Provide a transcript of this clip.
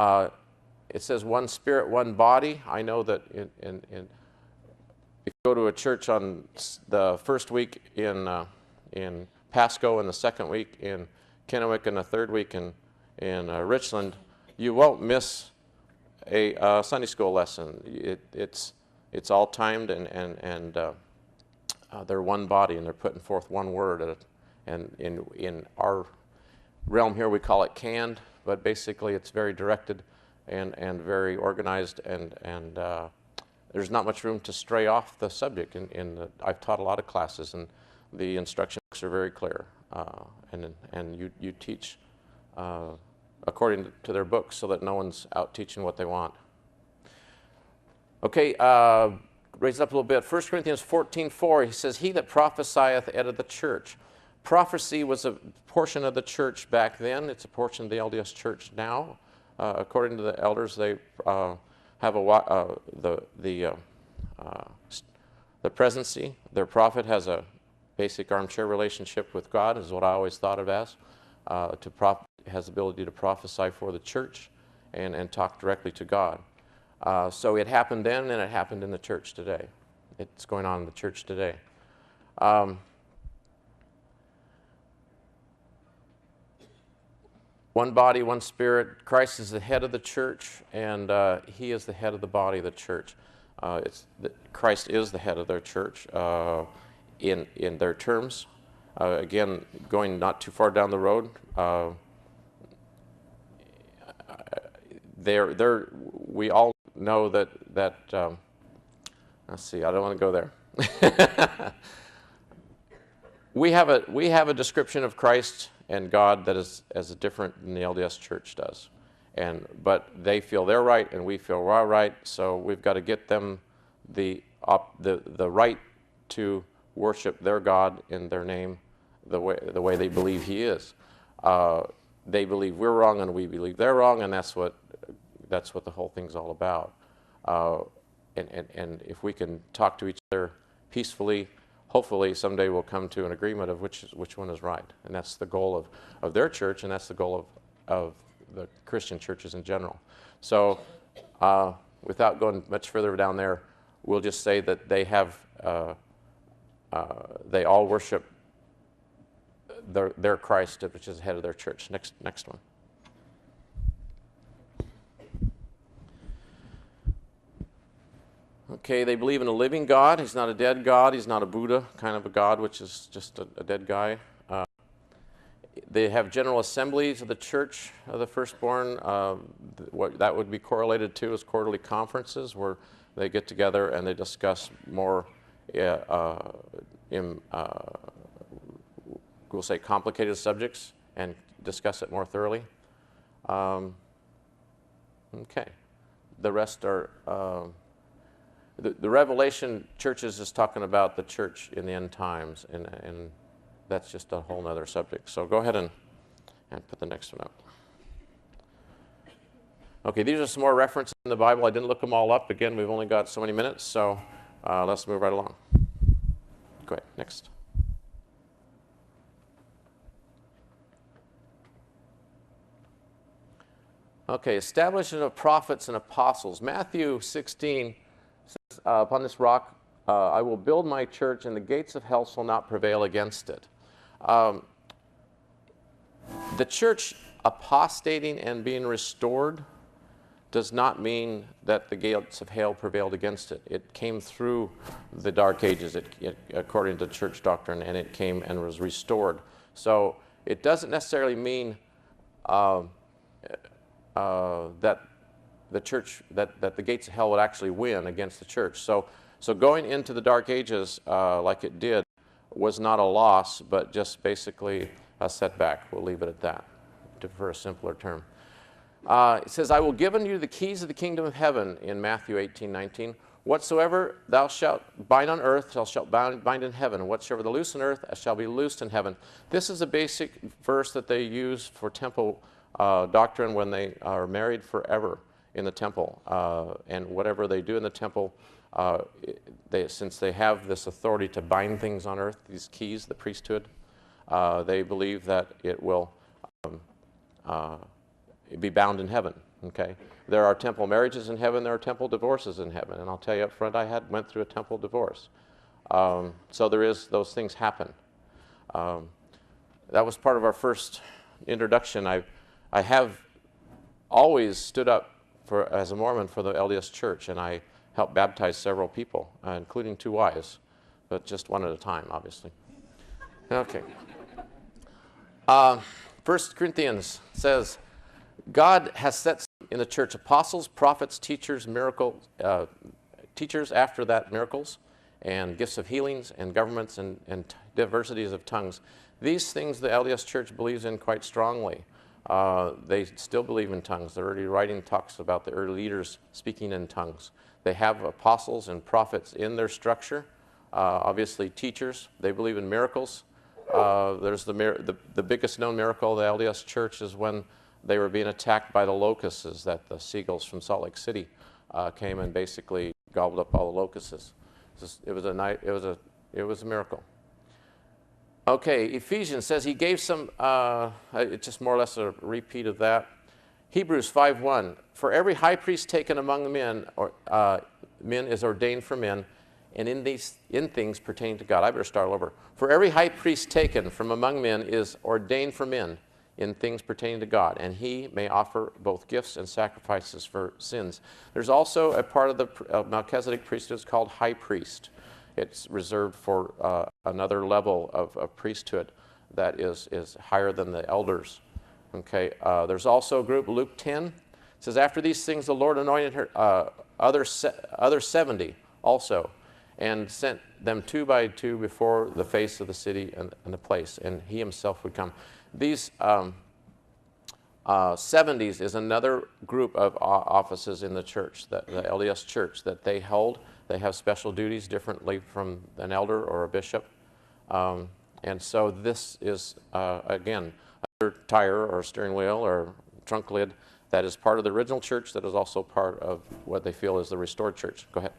It says one spirit, one body. I know that if you go to a church on the first week in Pasco and the second week in Kennewick and the third week in Richland, you won't miss a Sunday school lesson. It's all timed, and they're one body, and they're putting forth one word. And in our realm here, we call it canned, but basically it's very directed and very organized, and there's not much room to stray off the subject. I've taught a lot of classes, and the instruction books are very clear, and you teach according to their books, so that no one's out teaching what they want. Okay, raise it up a little bit. 1 Corinthians 14:4, he says, "He that prophesieth editeth the church." Prophecy was a portion of the church back then. It's a portion of the LDS church now. According to the elders, they have the presidency. Their prophet has a basic armchair relationship with God, is what I always thought of as. Has the ability to prophesy for the church and talk directly to God. So it happened then, and it happened in the church today. It's going on in the church today. One body, one spirit. Christ is the head of the church, and he is the head of the body of the church. Christ is the head of their church in their terms. Again, going not too far down the road, we all know that let's see, I don't want to go there. we have a description of Christ and God that is as different than the LDS Church does, but they feel they're right and we feel we're right, so we've got to get them the right to worship their God in their name the way they believe He is. They believe we're wrong and we believe they're wrong, and that's what the whole thing's all about. And if we can talk to each other peacefully, hopefully someday we'll come to an agreement of which one is right. And that's the goal of their church, and that's the goal of the Christian churches in general. So without going much further down there, we'll just say that they all worship their Christ, which is the head of their church. Next one. Okay, they believe in a living God. He's not a dead God. He's not a Buddha kind of a God, which is just a dead guy. They have general assemblies of the church of the firstborn. What that would be correlated to is quarterly conferences where they get together and they discuss more, we'll say, complicated subjects and discuss it more thoroughly. Okay, the rest are... The Revelation churches is talking about the church in the end times, and that's just a whole other subject. So go ahead and put the next one up. Okay, these are some more references in the Bible. I didn't look them all up. Again, we've only got so many minutes, so let's move right along. Go ahead, next. Okay, establishment of prophets and apostles. Matthew 16 says, upon this rock I will build my church, and the gates of hell shall not prevail against it. The church apostating and being restored does not mean that the gates of hell prevailed against it. It came through the Dark Ages, according to church doctrine, and it came and was restored. So it doesn't necessarily mean that the church, that the gates of hell would actually win against the church. So going into the Dark Ages like it did was not a loss, but just basically a setback. We'll leave it at that, for a simpler term. It says, I will give unto you the keys of the kingdom of heaven in Matthew 18:19. Whatsoever thou shalt bind on earth, thou shalt bind in heaven, and whatsoever thou loose on earth shall be loosed in heaven. This is a basic verse that they use for temple doctrine when they are married forever in the temple, and whatever they do in the temple, since they have this authority to bind things on earth, these keys, the priesthood, they believe that it will be bound in heaven. Okay, there are temple marriages in heaven. There are temple divorces in heaven, and I'll tell you up front, I went through a temple divorce. So those things happen. That was part of our first introduction. I have always stood up as a Mormon for the LDS Church, and I helped baptize several people, including 2 wives, but just one at a time, obviously. Okay. 1 Corinthians says, God has set in the church apostles, prophets, teachers, teachers after that miracles, and gifts of healings, and governments, and diversities of tongues. These things the LDS Church believes in quite strongly. They still believe in tongues. The early writing talks about the early leaders speaking in tongues. They have apostles and prophets in their structure. Obviously, teachers. They believe in miracles. There's the biggest known miracle of the LDS Church is when they were being attacked by the locusts, that the seagulls from Salt Lake City came and basically gobbled up all the locusts. It was a miracle. Okay, Ephesians says he gave some, it's just more or less a repeat of that. Hebrews 5:1, for every high priest taken among the men, men is ordained for men, and in things pertaining to God. I better start over. For every high priest taken from among men is ordained for men in things pertaining to God, and he may offer both gifts and sacrifices for sins. There's also a part of the Melchizedek priesthood called high priest. It's reserved for another level of priesthood that is higher than the elders. Okay. There's also a group, Luke 10. It says, after these things the Lord anointed her, other 70 also, and sent them 2 by 2 before the face of the city and the place, and he himself would come. These 70s is another group of offices in the church, the LDS Church, that they hold. They have special duties differently from an elder or a bishop. And so this is, again, a tire or a steering wheel or trunk lid that is part of the original church that is also part of what they feel is the restored church. Go ahead.